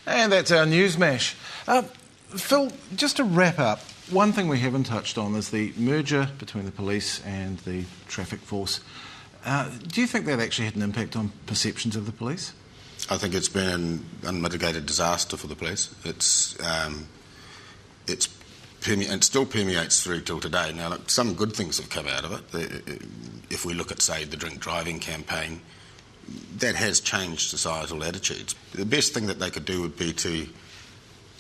And that's our News Mash. Phil, just to wrap up, one thing we haven't touched on is the merger between the police and the traffic force. Do you think that actually had an impact on perceptions of the police? I think it's been an unmitigated disaster for the police. It still permeates through till today. Now, look, some good things have come out of it. If we look at, say, the drink driving campaign, that has changed societal attitudes. The best thing that they could do would be to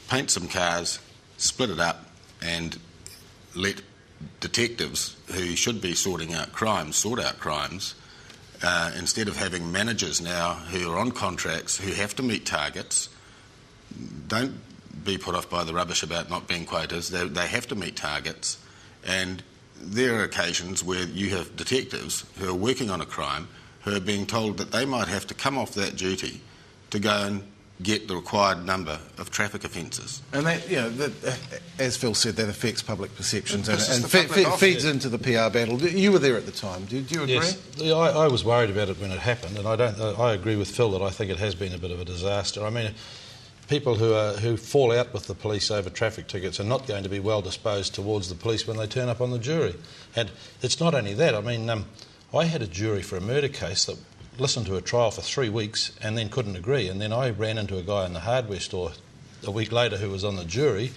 paint some cars, split it up, and let detectives who should be sorting out crimes sort out crimes, instead of having managers now who are on contracts, who have to meet targets. Don't be put off by the rubbish about not being quotas. They have to meet targets, and there are occasions where you have detectives who are working on a crime who are being told that they might have to come off that duty to go and get the required number of traffic offences. And that, as Phil said, that affects public perceptions and feeds into the PR battle. You were there at the time. Do you agree? Yes, I was worried about it when it happened, and I agree with Phil that I think it has been a bit of a disaster. I mean, people who fall out with the police over traffic tickets are not going to be well disposed towards the police when they turn up on the jury. And it's not only that. I mean, I had a jury for a murder case that listened to a trial for 3 weeks and then couldn't agree. And then I ran into a guy in the hardware store a week later who was on the jury,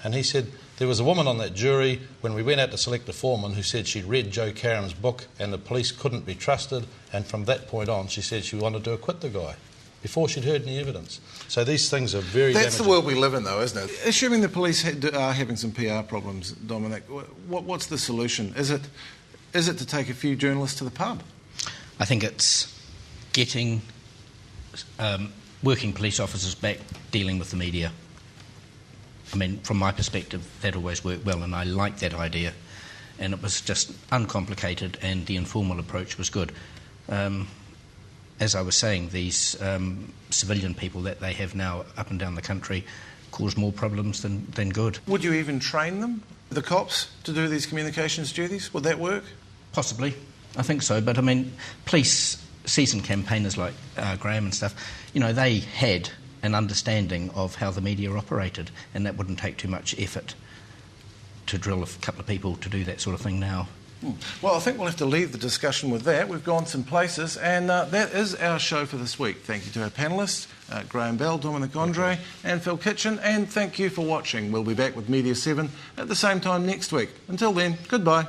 and he said there was a woman on that jury when we went out to select a foreman who said she'd read Joe Karam's book and the police couldn't be trusted, and from that point on she said she wanted to acquit the guy before she'd heard any evidence. So these things are very damaging. That's the world we live in, though, isn't it? Assuming the police are having some PR problems, Dominic, what's the solution? Is it to take a few journalists to the pub? I think it's getting working police officers back dealing with the media. I mean, from my perspective, that always worked well, and I like that idea. And it was just uncomplicated, and the informal approach was good. As I was saying, these civilian people that they have now up and down the country cause more problems than good. Would you even train them, the cops, to do these communications duties? Would that work? Possibly. I think so. But, I mean, police, seasoned campaigners like Graham and stuff, they had an understanding of how the media operated, and that wouldn't take too much effort to drill a couple of people to do that sort of thing now. Well, I think we'll have to leave the discussion with that. We've gone some places, and that is our show for this week. Thank you to our panellists, Graham Bell, Dominic Andre and Phil Kitchen, and thank you for watching. We'll be back with Media 7 at the same time next week. Until then, goodbye.